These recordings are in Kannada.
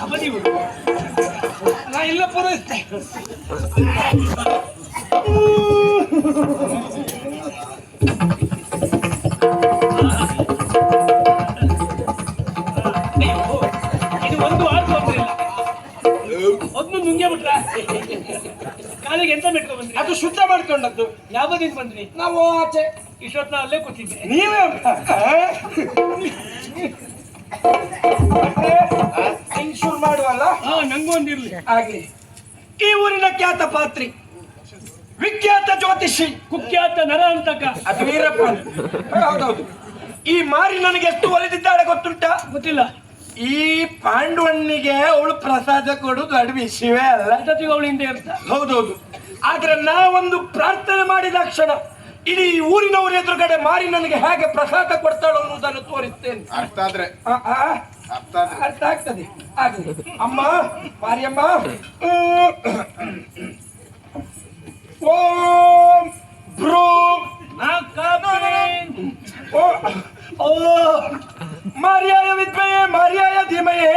ಕಬಡ್ಡಿ ನಾ ಇಲ್ಲ ಪೂರೈಸ್ತೆ. ಇದು ಒಂದು ವಾರ ತೊಂದ್ರಿಲ್ಲ, ಒಂದು ನುಂಗೆ ಬಿಟ್ರ ಕಾಲಿಗೆ ಎಂತ ಬಿಟ್ಕೊ ಬಂದ್ರಿ? ಅದು ಶುದ್ಧ ಮಾಡ್ಕೊಂಡದ್ದು. ಯಾವದಿಂದ ಬಂದ್ರಿ? ನಾವು ಆಚೆ ಇಷ್ಟೊತ್ತು ಅಲ್ಲೇ ಕೂತಿದ್ದೆ. ನೀವೇ ಹಿಂಗ್ ಶುರು ಮಾಡುವಲ್ಲ. ನಂಗೂ ಒಂದಿರ್ಲಿ. ಹಾಗೆ ಈ ಊರಿನ ಖ್ಯಾತ ಪಾತ್ರಿ, ವಿಖ್ಯಾತ ಜ್ಯೋತಿಷಿ, ಕುಖ್ಯಾತ ನರ ಅಂತಕ ಅದು ವೀರಪ್ಪ. ಹೌದೌದು. ಈ ಮಾರಿ ನನಗೆ ಎಷ್ಟು ಒಲಿದಿದ್ದಾಳೆ ಗೊತ್ತುಂಟ? ಗೊತ್ತಿಲ್ಲ. ಈ ಪಾಂಡುವಣ್ಣಿಗೆ ಅವಳು ಪ್ರಸಾದ ಕೊಡುದು ದೊಡ್ಡ ವಿಷಯವೇ ಅಲ್ಲ. ಜೊತೆಗೆ ಅವಳು ಹಿಂದೆ ಇರ್ತ. ಹೌದೌದು. ಆದ್ರೆ ನಾವೊಂದು ಪ್ರಾರ್ಥನೆ ಮಾಡಿದ ಕ್ಷಣ ಇಡೀ ಊರಿನವರ ಎದುರುಗಡೆ ಮಾರಿ ನನಗೆ ಹೇಗೆ ಪ್ರಸಾದ ಕೊಡ್ತಾಳು ಅನ್ನೋದನ್ನು ತೋರಿಸ್ತೇನೆ. ಅರ್ಥ ಆದ್ರೆ ಅರ್ಥ ಆಗ್ತದೆ. ಆಗ್ಲಿ ಅಮ್ಮ, ಮಾರಿಯಮ್ಮ. ಓಂ ಬ್ರೂ ಮಾರ್ಯಾಯ ವಿದ್ಮಯೇ ಮಾರ್ಯಾಯ ಧೀಮಯೇ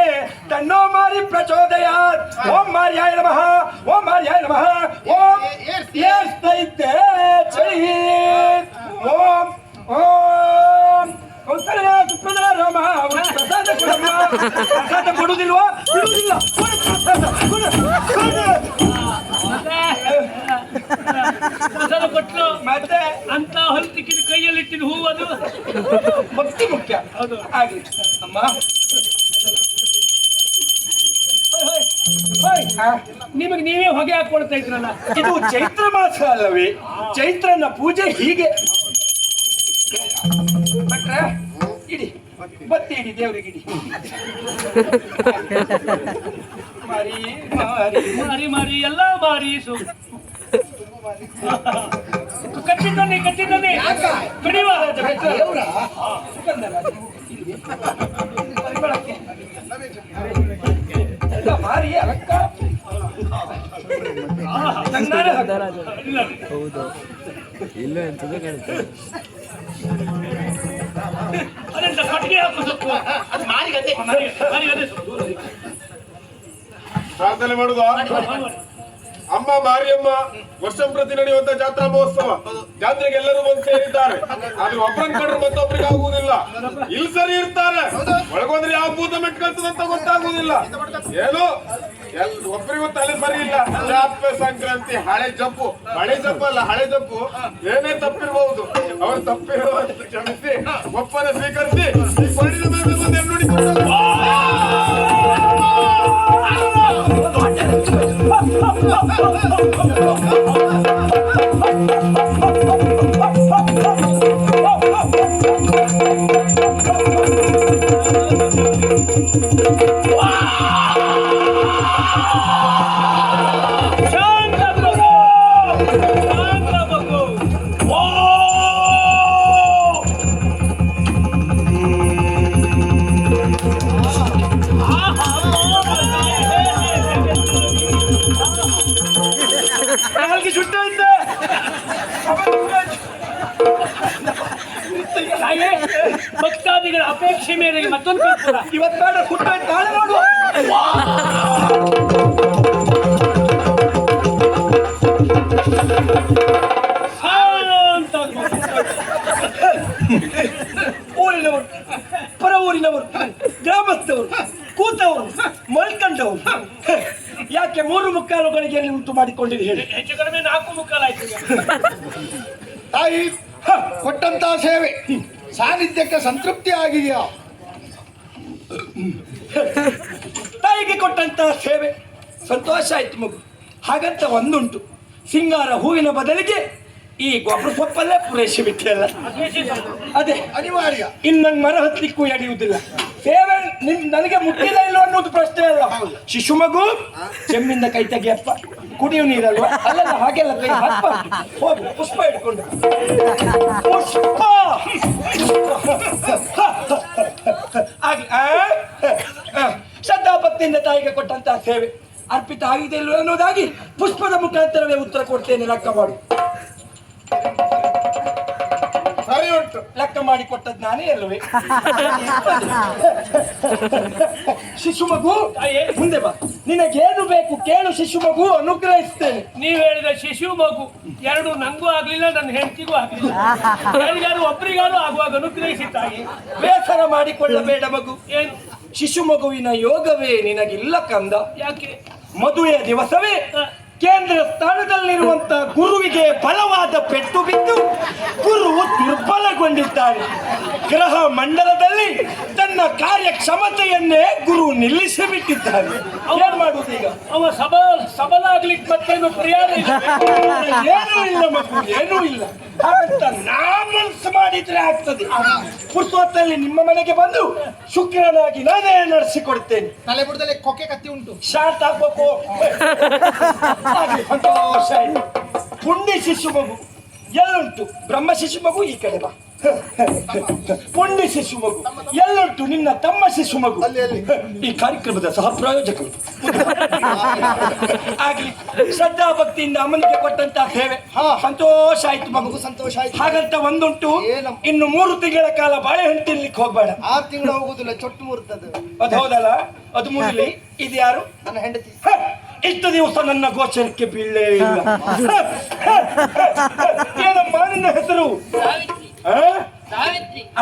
ತನ್ನೋ ಮಾರಿ ಪ್ರಚೋದಯಾತ್. ಓಂ ಮಾರ್ಯಾಯ ನಮಃ, ಓಂ ಮಾರ್ಯಾಯ ನಮಃ. ಓಂ ಏರ್ತೈತೆ ಚಳಿ. ಓಂ ಓಂ ಕೌಸಲ್ಯ ಸುಪ್ರಜಾ ರಾಮ. ಪ್ರಸಾದ ಕೊಡಮ್ಮ. ಪ್ರಸಾದ ಕೊಡುದಿಲ್ವಾ? ಕೊಡುದಿಲ್ಲ. ಪ್ರಸಾದ ಕೊಟ್ಲು. ಮತ್ತೆ ಅಂತ ಹೊಲ್ತಿಕ್ಕಿದ ಕೈಯಲ್ಲಿಟ್ಟಿದ ಹೂವು ಅದು ಭಕ್ತಿ ಮುಖ್ಯ. ಹೌದು. ಹಾಗೆ ಅಮ್ಮ, ನಿಮಗೆ ನೀವೇ ಹೊಗೆ ಹಾಕೊಳ್ತಾ ಇದ್ರಲ್ಲ. ಇದು ಚೈತ್ರ ಮಾಸ ಅಲ್ಲವೇ? ಚೈತ್ರನ ಪೂಜೆ ಹೀಗೆ. ಭಟ್ರೆ ಇಡಿ, ಬತ್ತಿ ಇಡಿ, ದೇವರಿಗೆ ಇಡಿ. ಮಾರಿ ಮಾರಿ ಮಾರಿ ಮಾರಿ ಎಲ್ಲ ಮಾರಿ ಕಟ್ಟಿದ್ದಾನೆ ಕಟ್ಟಿದ್ದಾನೆ ಕಡಿವ ಮಾರಿ ಅಲಂಕಾರ. ಹೌದು, ಇಲ್ಲ ಎಂತದೇ ಕಾಣುತ್ತೆ. ಅದೆಂತ ಕಟ್ಟಿಗೆ ಹಾಕು ಸೊಪ್ಪು, ಅದು ಮಾರಿಗದೆ ಮಾರಿಗದೆ ಸೊಪ್ಪು. ಪ್ರಾರ್ಥನೆ ಮಾಡುದ ಅಮ್ಮ ಮಾರಿಯಮ್ಮ ವರ್ಷ ಪ್ರತಿ ನಡೆಯುವಂತ ಜಾತ್ರಾ ಮಹೋತ್ಸವ. ಜಾತ್ರೆಗೆ ಎಲ್ಲರೂ ಬಂದು ಸೇರಿದ್ದಾರೆ. ಆದ್ರೆ ಒಬ್ಬರನ್ನ ಕಂಡ್ರೆ ಮತ್ತೊಬ್ಬರಿಗೆ ಆಗುವುದಿಲ್ಲ. ಇಲ್ಲಿ ಸರಿ ಇರ್ತಾರೆ, ಒಳಗೋದ್ರೆ ಯಾವ ಭೂತ ಮೆಟ್ಕೊಳ್ತದಂತ ಗೊತ್ತಾಗುವುದಿಲ್ಲ. ಏನೋ ಒಬ್ಬರಿಗೂ ತಲೆ ಸರಿ ಇಲ್ಲ. ಜಾತ್ರೆ ಸಂಕ್ರಾಂತಿ ಹಳೆ ಜಪ್ಪು, ಹಳೆ ಜಪ್ಪು ಅಲ್ಲ ಹಳೆ ಜಪ್ಪು. ಏನೇ ತಪ್ಪಿರಬಹುದು, ಅವ್ರು ತಪ್ಪಿರುವ ಕ್ಷಮಿಸಿ ಒಪ್ಪನೆ ಸ್ವೀಕರಿಸಿ ಈ ಪಡಿದ ಮೇಲೆ ಬಂದು ನೋಡಿ. ಭಕ್ತಾದಿಗಳ ಅಪೇಕ್ಷೆ ಮೇರೆಗೆ ಮತ್ತೊಂದು ಇವತ್ತು ಬೇಡ, ಕುಟ್ಟಾಯ್ತು, ನಾಳೆ ನೋಡುವ. ಊರಿನವರು, ಪರ ಊರಿನವರು, ಗ್ರಾಮಸ್ಥವರು, ಕೂತವರು, ಮಲ್ಕಂಡವರು ಯಾಕೆ 3:15 ಗಳಿಗೆಯಲ್ಲಿ ಉಂಟು ಮಾಡಿಕೊಂಡಿರಿ ಹೇಳಿ? ಹೆಚ್ಚು ಕಡಿಮೆ 4:15 ಆಯ್ತು. ತಾಯಿ ಕೊಟ್ಟಂತ ಸೇವೆ ಸಾನ್ನಿಧ್ಯಕ್ಕೆ ಸಂತೃಪ್ತಿ ಆಗಿದೆಯಾ? ತಾಯಿಗೆ ಕೊಟ್ಟಂತ ಸೇವೆ ಸಂತೋಷ ಆಯ್ತು ಮಗು. ಹಾಗಂತ ಒಂದುಂಟು, ಸಿಂಗಾರ ಹೂವಿನ ಬದಲಿಗೆ ಈ ಗೊಬ್ಬರ ಸೊಪ್ಪಲ್ಲೇ ಪೂರೈಸಿ ಬಿಟ್ಟಿಲ್ಲ. ಅದೇ ಅನಿವಾರ್ಯ. ಇನ್ನು ನಂಗೆ ಮರ ಹತ್ತಲಿಕ್ಕೂ ಎಡೆಯುವುದಿಲ್ಲ. ಸೇವೆ ನನಗೆ ಮುಟ್ಟಿಲ್ಲ ಇಲ್ಲ ಅನ್ನೋದು ಪ್ರಶ್ನೆ ಅಲ್ಲ. ಶಿಶು ಮಗು ಚೆಮ್ಮಿಂದ ಕೈ ತೆಗಿಯಪ್ಪ, ಕುಡಿಯು ನೀರಲ್ವಾ? ಅಲ್ಲಲ್ಲ, ಹಾಗೆಲ್ಲ ಕೈ ಹಾಕ. ಹೋಗು, ಪುಷ್ಪ ಇಟ್ಕೊಂಡು ಪುಷ್ಪ ಆಗ್ಲಿ. ಶ್ರದ್ಧಾಭಕ್ತಿಯಿಂದ ತಾಯಿಗೆ ಕೊಟ್ಟಂತಹ ಸೇವೆ ಅರ್ಪಿತ ಆಗಿದೆ ಇಲ್ವ ಅನ್ನೋದಾಗಿ ಪುಷ್ಪದ ಮುಖಾಂತರವೇ ಉತ್ತರ ಕೊಡ್ತೇನೆ. ಲೆಕ್ಕ ಮಾಡು. ಸರಿ ಉಂಟು. ಕೊಟ್ಟು ಲೆಕ್ಕ ಮಾಡಿ ಕೊಟ್ಟದ್ ನಾನೇ ಅಲ್ವೇ? ಶಿಶು ಮಗು ಮುಂದೆ ಬಾ, ನಿನಗೇನು ಬೇಕು ಕೇಳು ಶಿಶು ಮಗು, ಅನುಗ್ರಹಿಸ್ತೇನೆ. ನೀವ್ ಹೇಳಿದ ಶಿಶು ಮಗು ಎರಡು ನಂಗೂ ಆಗ್ಲಿಲ್ಲ, ನನ್ನ ಹೆಂಡತಿಗೂ ಆಗ್ಲಿಲ್ಲ. ಯಾರಿಗಾರು ಒಬ್ರಿಗಾರು ಆಗುವಾಗ ಅನುಗ್ರಹಿಸಿದ್ದಾಗಿ. ಬೇಸರ ಮಾಡಿಕೊಳ್ಳಬೇಡ ಮಗು. ಏನು ಶಿಶು ಮಗುವಿನ ಯೋಗವೇ ನಿನಗಿಲ್ಲ ಕಂದ. ಯಾಕೆ? ಮದುವೆಯ ದಿವಸವೇ ಕೇಂದ್ರ ಸ್ಥಾನದಲ್ಲಿರುವಂತ ಗುರುವಿಗೆ ಬಲವಾದ ಪೆಟ್ಟು ಬಿದ್ದು ಗುರು ದುರ್ಬಲಗೊಂಡಿದ್ದಾನೆ. ಗ್ರಹ ಮಂಡಲದಲ್ಲಿ ತನ್ನ ಕಾರ್ಯಕ್ಷಮತೆಯನ್ನೇ ಗುರು ನಿಲ್ಲಿಸಿ ಬಿಟ್ಟಿದ್ದಾನೆ. ಏನ್ ಮಾಡುವುದು ಈಗ? ಅವ ಸಬಲ ಆಗ್ಲಿಕ್ಕೆ ಮತ್ತೇನು ಪ್ರಯಾಣ ಇಲ್ಲ. ಏನೂ ಇಲ್ಲ ಮಗು, ಏನೂ ಇಲ್ಲ. ಹಾಗಂತ ನಾ ಮನಸ್ಸು ಮಾಡಿದ್ರೆ ಆಗ್ತದೆ. ಪುಸ್ತಕದಲ್ಲಿ ನಿಮ್ಮ ಮನೆಗೆ ಬಂದು ಶುಕ್ರನಾಗಿ ನಾನೇ ನಡೆಸಿಕೊಡ್ತೇನೆ. ತಲೆ ಬುಡದಲ್ಲಿ ಕೊಕ್ಕೆ ಕತ್ತಿ ಉಂಟು. ಶಾರ್ಟ್ ಆಗ್ಬೇಕು. ಸಂತೋಷ ಆಯ್ತು. ಪುಣ್ಯ ಶಿಶು ಮಗು ಎಲ್ಲುಂಟು? ಬ್ರಹ್ಮ ಶಿಶು ಮಗು ಈ ಕಡೆ ಬಾ. ಪುಣ್ಯ ಶಿಶು ಮಗು ಎಲ್ಲುಂಟು? ನಿನ್ನ ತಮ್ಮ ಶಿಶು ಮಗು ಈ ಕಾರ್ಯಕ್ರಮದ ಸಹ ಪ್ರಾಯೋಜಕರು. ಆಗ್ಲಿ, ಶ್ರದ್ಧಾ ಭಕ್ತಿಯಿಂದ ಅಮ್ಮನಿಗೆ ಕೊಟ್ಟಂತ ಸೇವೆ ಸಂತೋಷ ಆಯ್ತು ಮಗು, ಸಂತೋಷ ಆಯ್ತು. ಹಾಗಂತ ಒಂದುಂಟು, ಇನ್ನು 3 ತಿಂಗಳ ಕಾಲ ಬಾಳೆಹಣ್ಣು ತಿನ್ಲಿಕ್ಕೆ ಹೋಗ್ಬೇಡ. 6 ತಿಂಗಳು ಹೋಗುದಿಲ್ಲ, ಚೊಟ್ಟು ಮುರ್ತದೆ. ಅದು ಹೌದಲ್ಲ, ಅದು ಮುಗಿಲಿ. ಇದು ಯಾರು? ನನ್ನ ಹೆಂಡತಿ. ಇಷ್ಟು ದಿವಸ ನನ್ನ ಗೋಚರಕ್ಕೆ ಬೀಳಲೇ ಇಲ್ಲ. ಏನಮ್ಮ ನಿನ್ನ ಹೆಸರು?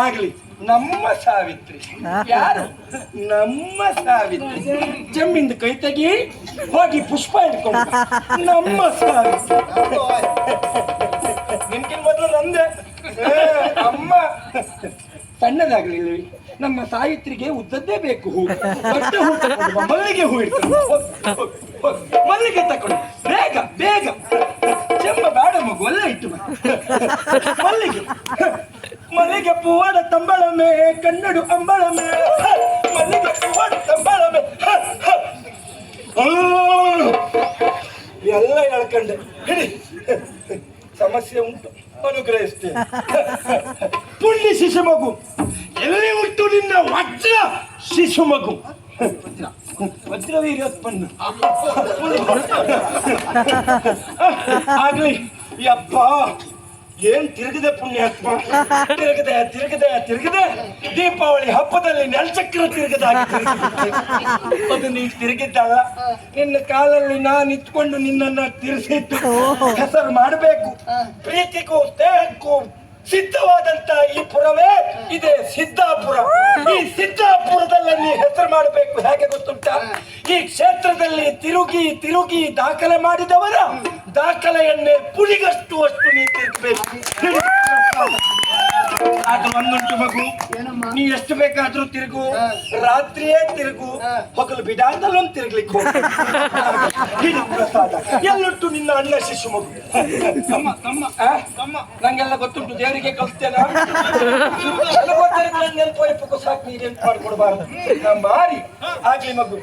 ಆಗ್ಲಿ, ನಮ್ಮ ಸಾವಿತ್ರಿ. ಯಾರು? ನಮ್ಮ ಸಾವಿತ್ರಿ. ಜಮ್ಮಿಂದ ಕೈ ತೆಗಿ, ಹೋಗಿ ಪುಷ್ಪ ಹಿಡ್ಕೊಂಡು ನಮ್ಮ ಸಾವಿತ್ರಿ. ನಿನ್ಗಿನ್ ಮೊದಲು ನಂದೆ ಅಮ್ಮ. ಸಣ್ಣದಾಗ್ಲಿಲ್ಲ, ನಮ್ಮ ಸಾವಿತ್ರಿಗೆ ಉದ್ದದ್ದೇ ಬೇಕು ಹೂ. ದೊಡ್ಡ ಹೂ ತಗೊಂಡು ಬಾ, ಮಲ್ಲಿಗೆ ಹೂ ಇಡ್ಕೊಂಡು ಮಲ್ಲಿಗೆ ತಕೊಂಡು ಬೇಗ ಬೇಗ. ಚೆಮ್ಮ ಬೇಡ ಮಗು, ಅಲ್ಲೇ ಇಟ್ಟು ಬಾ. ಮಲ್ಲಿಗೆ ಮಲ್ಲಿಗೆ ಪೂವಾಡ ತಂಬಳಮೆ ಕನ್ನಡು ಅಂಬಳಮೆ, ಮಲ್ಲಿಗೆ ಪೂವಾಡ ತಂಬಳಮೆ. ಎಲ್ಲ ಹೇಳ್ಕೊಂಡೆ. ಹಿಡಿ, ಸಮಸ್ಯೆ ಉಂಟು, ಅನುಗ್ರಹಿಸ್ತೇನೆ. ಪುಣ್ಯ ಶಿಶು ಮಗು ಎಲ್ಲಿ ಉಂಟು ನಿನ್ನ ವಜ್ರ ಶಿಶು ಮಗು? ವಜ್ರವೀರ್ಯೋತ್ಪನ್ನ. ಆಗ್ಲಿ ಯಪ್ಪ, ಏನ್ ತಿರುಗಿದೆ ಪುಣ್ಯಾತ್ಮ. ತಿರುಗದೆ ತಿರುಗದೆ ತಿರುಗದೆ ದೀಪಾವಳಿ ಹಬ್ಬದಲ್ಲಿ ನೆಲಚಕ್ರ ತಿರುಗದಾಗಿ ಅದು ನೀ ತಿರುಗಿದ್ದಲ್ಲ. ನಿನ್ನ ಕಾಲಲ್ಲಿ ನಾನು ಇಟ್ಕೊಂಡು ನಿನ್ನನ್ನ ತಿರುಗಿಸಿದ್ದು ಹೆಸರು ಮಾಡಬೇಕು. ಪ್ರೀತಿಗೂ ಸ್ನೇಹಕ್ಕೂ ಸಿದ್ಧವಾದಂತ ಈ ಪುರವೇ ಇದೆ ಸಿದ್ದಾಪುರ. ಈ ಸಿದ್ದಾಪುರದಲ್ಲಿ ನೀ ಹೆಸರು ಮಾಡಬೇಕು. ಹೇಗೆ ಗೊತ್ತುಂಟ? ಈ ಕ್ಷೇತ್ರದಲ್ಲಿ ತಿರುಗಿ ತಿರುಗಿ ದಾಖಲೆ ಮಾಡಿದವರ ದಾಖಲೆಯನ್ನೇ ಪುಲಿಗಷ್ಟು ಅಷ್ಟು ನೀ ತಿರುಗಬೇಕು. ಅದು ಒಂದುಂಟು ಮಗು, ನೀ ಎಷ್ಟು ಬೇಕಾದ್ರೂ ತಿರುಗು, ರಾತ್ರಿಯೇ ತಿರುಗು, ಹೊಗಲು ಬಿಡಾದಲ್ಲೊಂದು ತಿರುಗ್ಲಿಕ್ಕೆ ಹೋಗು. ಪ್ರಸಾದ ಎಲ್ಲುಂಟು ನಿನ್ನ ಅಣ್ಣ ಶಿಶು ಮಗು? ತಮ್ಮ ನಂಗೆಲ್ಲ ಗೊತ್ತುಂಟು, ದೇವರಿಗೆ ಕಲಿಸ್ತೇನೆ. ನೆನಪು ಸಾಕು, ನೀ ನೆನಪು ಮಾಡ್ಕೊಡ್ಬಾರ್ದು. ಮಾರಿ ಆಗ್ಲಿ ಮಗು,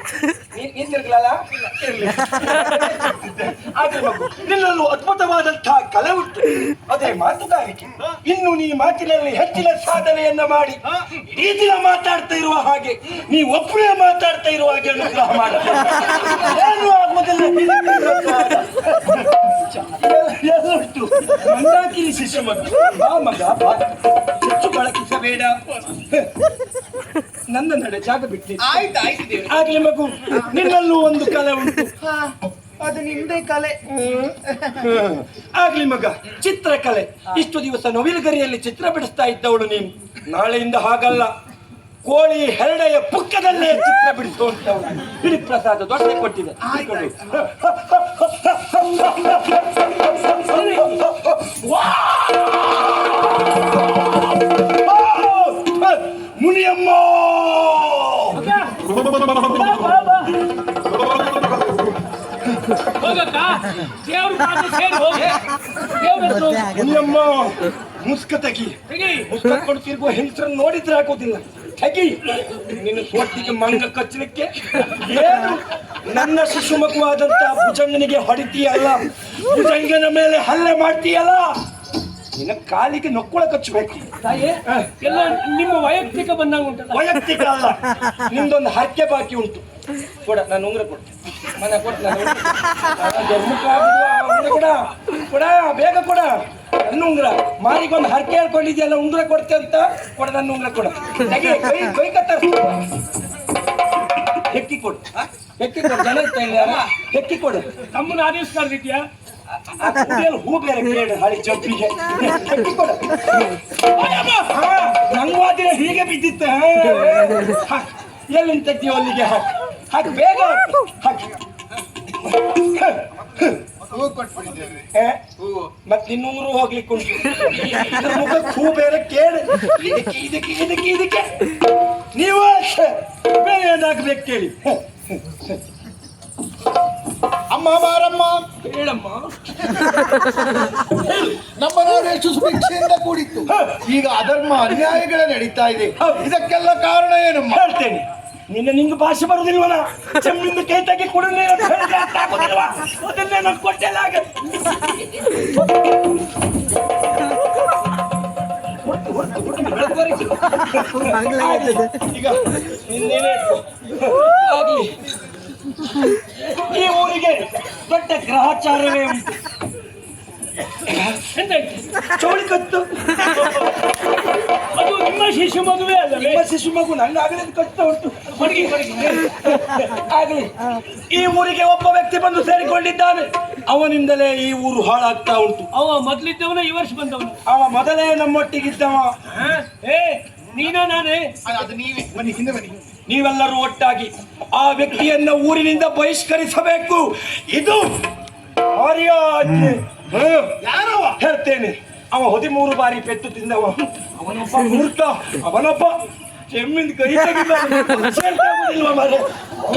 ನೀನ್ ತಿರುಗಲಲ್ಲ ಇರ್ಲಿ. ಆಗ್ಲಿ ಮಗು, ನಿನ್ನಲ್ಲೂ ಅದ್ಭುತವಾದಂತಹ ಕಲೆ ಉಂಟು, ಅದೇ ಮಾತುಗಾರಿಕೆ. ಇನ್ನು ನೀ ಮಾತಿನಲ್ಲಿ ಹೆಚ್ಚಿನ ಸಾಧನೆಯನ್ನ ಮಾಡಿ ಈ ದಿನ ಮಾತಾಡ್ತಾ ಇರುವ ಹಾಗೆ, ನೀ ಒಬ್ಬರೇ ಮಾತಾಡ್ತಾ ಇರುವ ಹಾಗೆ ಅನುಗ್ರಹ ಮಾಡ. ಏನು ಆಗುವುದಿಲ್ಲ. ಎಲ್ಲುಂಟು ಮಂದಾಕಿನಿ ಶಿಶು ಮಗು. ಬಾ ಮಗ ಬಾ, ಹೆಚ್ಚು ಬಳಕಿಸಬೇಡ. ನನ್ನ ನಡೆ ಜಾಗ ಬಿಟ್ಟು ಆಗ್ಲಿ ಮಗು, ನಿನ್ನಲ್ಲೂ ಒಂದು ಕಲೆ ಉಂಟು, ಅದು ನಿಂದೆ ಕಲೆ. ಆಗ್ಲಿ ಮಗ, ಚಿತ್ರಕಲೆ. ಇಷ್ಟು ದಿವಸ ನವಿಲುಗರಿಯಲ್ಲಿ ಚಿತ್ರ ಬಿಡಿಸ್ತಾ ಇದ್ದವಳು ನೀನು, ನಾಳೆಯಿಂದ ಹಾಗಲ್ಲ, ಕೋಳಿ ಹೆರಡೆಯ ಪುಕ್ಕದಲ್ಲೇ ಚಿತ್ರ ಬಿಡಿಸುವಂತವಳು. ಬಿಡಿ ಪ್ರಸಾದ ದೊಡ್ಡ ಕೊಟ್ಟಿದೆ. ಮುನಿಯಮ್ಮ ಹೋಗಕ್ಕ, ದೇವ್ರ ಮಾತು ಸೇರಿ ಹೋಗಿ. ದೇವ್ರ ಹೆಸರು ಮುನಿಯಮ್ಮ, ಮುಸ್ಕ ತೆಗಿ. ಮುಸ್ಕ ಕೊಟ್ಟು ತಿರುಗುವ ಹೆಂಗಸರನ್ನು ನೋಡಿದ್ರೆ ಆಗೋದಿಲ್ಲ. ತೆಗಿ. ನಿನ್ನ ಸೊಟ್ಟಿಗೆ ಮಂಗ ಕಚ್ಚಲಿಕ್ಕೆ ಏನು? ನನ್ನ ಶಿಶು ಮಗುವಾದಂತ ಭುಜಂಗನಿಗೆ ಹೊಡಿತೀಯಲ್ಲ, ಭುಜಂಗನ ಮೇಲೆ ಹಲ್ಲೆ ಮಾಡ್ತೀಯಲ್ಲ, ನಿನ್ನ ಕಾಲಿಗೆ ನೊಕ್ಕುಳ ಕಚ್ಚಬೇಕು. ತಾಯಿ, ಎಲ್ಲ ನಿಮ್ಮ ವೈಯಕ್ತಿಕ ಬಂದಂಗ ಉಂಟಲ್ಲ. ವೈಯಕ್ತಿಕ ಅಲ್ಲ, ನಿಮ್ದೊಂದು ಹರಕೆ ಬಾಕಿ ಉಂಟು. ಕೊಡ, ನಾನು ಉಂಗ್ರ ಕೊಡ್ತೀನಿ. ಮನೆ ಕೊಟ್ಟು ನಾನು ಧರ್ಮಕ್ಕೆ ಕೊಡ ಕೊಡ, ಬೇಗ ಕೊಡ. ನನ್ನ ಉಂಗ್ರ ಮಾರಿಗೊಂದು ಹರಕೆ ಹೇಳ್ಕೊಂಡಿದ್ಯಲ್ಲ ಉಂಗ್ರ ಕೊಡ್ತೆ ಅಂತ ಕೊಡ, ನನ್ನ ಉಂಗ್ರ ಕೊಡ. ತೆಗಿ, ಕೈ ಕತ್ತರಿಸು. ಹೆಕ್ಕಿ ಕೊಡು, ಹೆಕ್ಕಿ ಕೊಡು. ಜನ ಇರ್ತಾ ಇಲ್ಲ, ಹೆಕ್ಕಿ ಕೊಡು. ತಮ್ಮನ ಆದೇಶಿದ್ಯಾ? ಹೂ ಬೇರೆ ಕೇಳು ಹಳಿ ಜಂಪಿಗೆ. ಹೆಕ್ಕಿ ಕೊಡು. ನಂಗೂ ಆದ್ರೆ ಹೀಗೆ ಬಿದ್ದಿತ್ತ. ಎಲ್ಲಿಂದ ತೆಗ್ತೀವಿ ಅಲ್ಲಿಗೆ ಹಾಕಿ ಹಾಕಿ ಬೇಗ ಹಾಕಿ. ಹೂ ಕೊಟ್ಬಿಟ್ಟಿದ್ದೇವೆ. ಮತ್ತೆ ಇನ್ನೂರು ಹೋಗ್ಲಿಕ್ಕೆ ಉಂಟು. ಇದ್ರ ಮುಖಕ್ಕೆ ಹೂ ಬೇರೆ ಕೇಳು. ಇದಕ್ಕೆ ನೀವು ಬೇರೆ ಏನಾಗ್ಬೇಕು ಕೇಳಿ. ಅಮ್ಮ ಬಾರಮ್ಮ. ಹೇಳಮ್ಮ. ನಮ್ಮ ನಾಡು ಸುಭಿಕ್ಷೆಯಿಂದ ಕೂಡಿತ್ತು. ಈಗ ಅಧರ್ಮ ಅನ್ಯಾಯಗಳ ನಡೀತಾ ಇದೆ. ಇದಕ್ಕೆಲ್ಲ ಕಾರಣ ಏನಮ್ಮ? ಹೇಳ್ತೇನೆ. ನಿಂಗೆ ಭಾಷೆ ಬರುದಿಲ್ವಲ್ಲ? ಚೆಮ್ಮಿಂದ ಕೈ ತೆಗಿ ಕೊಡು ಅಂತ ಹೇಳಿದ್ರೆ ಅರ್ಥ ಆಗೋದಿಲ್ವಾ? ಅದನ್ನೇ ನಾನು ಕೊಟ್ಟೆಲ್ಲ ಆಗ. ಈಗ ನಿನ್ನೇನೆ ಆಗ್ಲಿ. ಈ ಊರಿಗೆ ದೊಡ್ಡ ಗ್ರಹಚಾರವೇ ಉಂಟು. ಚೌಳಿ ಕತ್ತು. ಅದು ನಿಮ್ಮ ಶಿಶು ಮಗುವೆ ಅಲ್ಲವೇ? ನಿಮ್ಮ ಶಿಶು ಮಗು ನನ್ನ ಆಗಲೇ ಕತ್ತ ಉಂಟು. ಆಗ್ಲಿ. ಈ ಊರಿಗೆ ಒಬ್ಬ ವ್ಯಕ್ತಿ ಬಂದು ಸೇರಿಕೊಂಡಿದ್ದಾನೆ. ಅವನಿಂದಲೇ ಈ ಊರು ಹಾಳಾಗ್ತಾ ಉಂಟು. ಅವ ಮೊದ್ಲಿದ್ದವನ ಈ ವರ್ಷ ಬಂದವನು. ಅವ ಮೊದಲೇ ನಮ್ಮೊಟ್ಟಿಗಿದ್ದವ. ನೀನಾ ನಾನೇ? ಅದು ನೀವೇ. ಬನ್ನಿ, ಹಿಂದೆ ಬನ್ನಿ. ನೀವೆಲ್ಲರೂ ಒಟ್ಟಾಗಿ ಆ ವ್ಯಕ್ತಿಯನ್ನ ಊರಿನಿಂದ ಬಹಿಷ್ಕರಿಸಬೇಕು. ಇದು ಯಾರವ? ಹೇಳ್ತೇನೆ. ಅವ 13 ಬಾರಿ ಪೆಟ್ಟು ತಿಂದವ. ಅವನೊಬ್ಬ ಮೂರ್ಖ. ಅವನೊಬ್ಬ ಚೆಮ್ಮಿಂದ ಕೈ ತೆಗಿಲ್ಲ.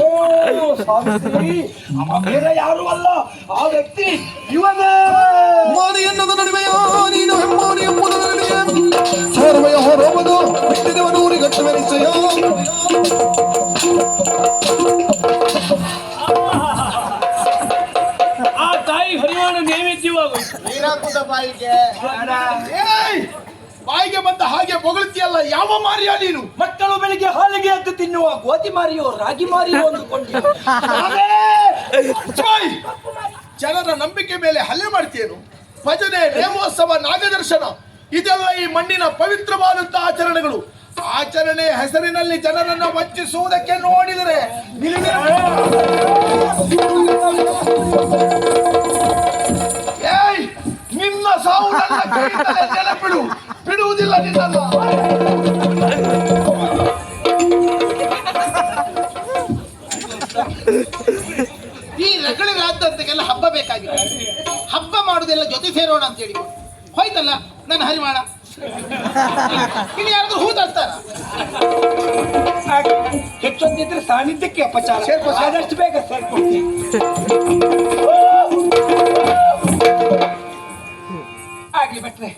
ಓ ಸಾವಿತ್ರಿ, ಅವ ಬೇರೆ ಯಾರು ಅಲ್ಲ, ಆ ವ್ಯಕ್ತಿ ಇವನೇ. ಮಾರಿಯನ್ನದ ನಡುವೆಯೋ ನೀನು ಹೆಮ್ಮಾರಿ ಎಂಬುದು ಸರ್ವಯ ಹೊರಬದು ಬಿಟ್ಟಿದೆವ ನೂರಿಗಟ್ಟುವ ನಿಶ್ಚಯ. ಆ ತಾಯಿ ಹರಿವಾಣ ನೈವೇದ್ಯವಾಗೋಯ್ತು. ನೀರಾಕುದ ಬಾಯಿಗೆ. ಬಾಯಿಗೆ ಬಂದ ಹಾಗೆ ಹೊಗಳ್ತಿಯಲ್ಲ, ಯಾವ ಮಾರಿಯ ನೀನು? ಮಕ್ಕಳು ಬೆಳಿಗ್ಗೆ ಹಾಲಿಗೆ ಎದ್ದು ತಿನ್ನುವ ಗೋಧಿ ಮಾರಿಯೋ ರಾಗಿ ಮಾರಿಯೋ ಅಂದುಕೊಂಡೆ. ಜನರ ನಂಬಿಕೆ ಮೇಲೆ ಹಲ್ಲೆ ಮಾಡ್ತೀಯೇನು? ಭಜನೆ, ನೇಮೋತ್ಸವ, ನಾಗದರ್ಶನ ಇದೆಲ್ಲ ಈ ಮಣ್ಣಿನ ಪವಿತ್ರವಾದಂತಹ ಆಚರಣೆಗಳು. ಆಚರಣೆ ಹೆಸರಿನಲ್ಲಿ ಜನರನ್ನು ವಂಚಿಸುವುದಕ್ಕೆ ನೋಡಿದರೆ ನಿನ್ನ ಸಾವು ನನ್ನ ಕೈಯಿಂದಲೇ ನೆನಪಿಡು. ಬಿಡುವುದಿಲ್ಲ ನಿನ್ನನ್ನು. ಈ ರಗಳಿಗಾದಂತೆಲ್ಲ ಹಬ್ಬ ಬೇಕಾಗಿದೆ. ಹಬ್ಬ ಮಾಡುದೆಲ್ಲ ಜೊತೆ ಸೇರೋಣ ಅಂತ ಹೇಳಿ ಹೋಯ್ತಲ್ಲ ನನ್ನ ಹರಿವಾಣ. ಇನ್ನು ಯಾರಾದ್ರೂ ಹೂ ತರ್ತಾರ? ಹೆಚ್ಚೊಂದಿದ್ರೆ ಸಾನ್ನಿಧ್ಯಕ್ಕೆ ಅಪಚಾರ. ಆದಷ್ಟು ಬೇಗ ಸೇರ್ಕೊಡ್ತೀನಿ. ಆಗ್ಲಿ ಭಟ್ರೆ,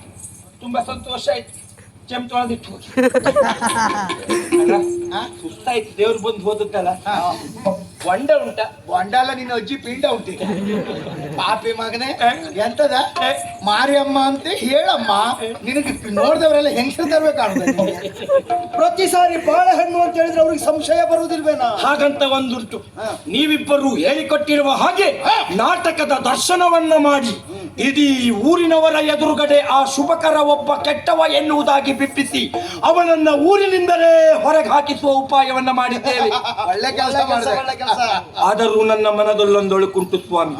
ತುಂಬಾ ಸಂತೋಷ ಆಯ್ತು. ಚೆಮ್ ತೊಳೆದಿಟ್ಟು ಹೋಗಿ. ಸುಸ್ತಾಯ್ತು, ದೇವ್ರು ಬಂದು ಹೋದದ್ದಲ್ಲ. ವಂಡ ಉಂಟ? ವಂಡ ಅಲ್ಲ, ನಿನ್ನ ಅಜ್ಜಿ ಪಿಂಡ ಉಂಟು. ಪಾಪಿ ಮಗನೇ, ಎಂತದ ಮಾರಿಯಮ್ಮ ಅಂತ ಹೇಳಮ್ಮ. ನಿನಗೆ ನೋಡಿದವರೆಲ್ಲ ಹೆಂಗಸರು ತರ್ಬೇಕಾಗ್ತದೆ. ಪ್ರತಿ ಸಾರಿ ಬಾಳೆಹಣ್ಣು ಅಂತ ಹೇಳಿದ್ರೆ ಅವ್ರಿಗೆ ಸಂಶಯ ಬರುವುದಿಲ್ವೇನಾ? ಹಾಗಂತ ಒಂದುಂಟು. ನೀವಿಬ್ಬರು ಹೇಳಿಕೊಟ್ಟಿರುವ ಹಾಗೆ ನಾಟಕದ ದರ್ಶನವನ್ನ ಮಾಡಿ ಇಡೀ ಊರಿನವರ ಎದುರುಗಡೆ ಆ ಶುಭಕರ ಒಬ್ಬ ಕೆಟ್ಟವ ಎನ್ನುವುದಾಗಿ ಬಿಪ್ಪಿಸಿ ಅವನನ್ನ ಊರಿನಿಂದಲೇ ಹೊರಗೆ ಹಾಕಿಸುವ ಉಪಾಯವನ್ನ ಮಾಡಿದ್ದೇವೆ. ಒಳ್ಳೆ ಕೆಲಸ ಮಾಡಿದೆ. ಆದರೂ ನನ್ನ ಮನದಲ್ಲೊಂದೊಳುಕುಂಟು ಸ್ವಾಮಿ.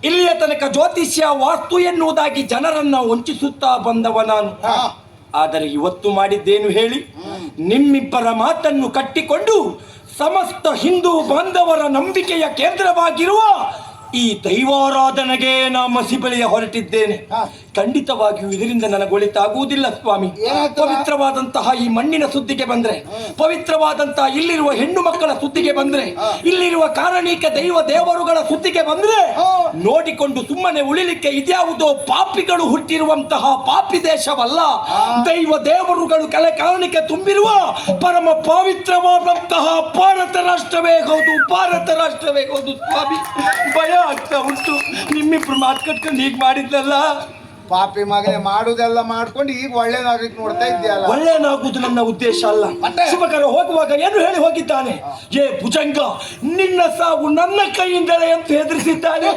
ಇಲ್ಲಿಯ ತನಕ ಜ್ಯೋತಿಷ್ಯ, ವಾಸ್ತು ಎನ್ನುವುದಾಗಿ ಜನರನ್ನ ವಂಚಿಸುತ್ತಾ ಬಂದವ ನಾನು. ಆದರೆ ಇವತ್ತು ಮಾಡಿದ್ದೇನು ಹೇಳಿ? ನಿಮ್ಮಿಬ್ಬರ ಮಾತನ್ನು ಕಟ್ಟಿಕೊಂಡು ಸಮಸ್ತ ಹಿಂದೂ ಬಾಂಧವರ ನಂಬಿಕೆಯ ಕೇಂದ್ರವಾಗಿರುವ ಈ ದೈವಾರಾಧನೆಗೆ ನಾ ಮಸಿಬಳಿಯ ಹೊರಟಿದ್ದೇನೆ. ಖಂಡಿತವಾಗಿಯೂ ಇದರಿಂದ ನನಗೆ ಒಳಿತಾಗುವುದಿಲ್ಲ ಸ್ವಾಮಿ. ಪವಿತ್ರವಾದಂತಹ ಈ ಮಣ್ಣಿನ ಸುದ್ದಿಗೆ ಬಂದ್ರೆ, ಪವಿತ್ರವಾದಂತಹ ಇಲ್ಲಿರುವ ಹೆಣ್ಣು ಮಕ್ಕಳ ಸುದ್ದಿಗೆ ಬಂದ್ರೆ, ಇಲ್ಲಿರುವ ಕಾರಣೀಕ ದೈವ ದೇವರುಗಳ ಸುದ್ದಿಗೆ ಬಂದ್ರೆ ನೋಡಿಕೊಂಡು ಸುಮ್ಮನೆ ಉಳಿಲಿಕ್ಕೆ ಇದ್ಯಾವುದೋ ಪಾಪಿಗಳು ಹುಟ್ಟಿರುವಂತಹ ಪಾಪಿ ದೇಶವಲ್ಲ. ದೈವ ದೇವರುಗಳು ಕೆಲ ಕಾರಣಕ್ಕೆ ತುಂಬಿರುವ ಪರಮ ಪವಿತ್ರವಾದಂತಹ ಭಾರತ ರಾಷ್ಟ್ರವೇ ಹೌದು, ಭಾರತ ರಾಷ್ಟ್ರವೇ ಹೌದು ಸ್ವಾಮಿ. ಭಯ ಆಗ್ತಾ ಉಂಟು. ನಿಮ್ಮಿಬ್ರು ಮಾತು ಕಟ್ಕೊಂಡು ಹೀಗೆ ಮಾಡಿದ್ನಲ್ಲ. ಪಾಪಿ ಮಗನೇ, ಮಾಡುದೆಲ್ಲ ಮಾಡ್ಕೊಂಡು ಈಗ ಒಳ್ಳೇದಾಗ್ಲಿಕ್ಕೆ ನೋಡ್ತಾ ಇದ್ದೀಯಲ್ಲ. ಒಳ್ಳೆಯನಾಗುವುದು ನನ್ನ ಉದ್ದೇಶ ಅಲ್ಲ. ಶುಭಕರ ಹೋಗುವಾಗ ಏನು ಹೇಳಿ ಹೋಗಿದ್ದಾನೆ? ಏ ಭುಜಂಗ, ನಿನ್ನ ಸಾವು ನನ್ನ ಕೈಯಿಂದಲೇ ಅಂತ ಹೆದರಿಸಿದ್ದಾನೆ.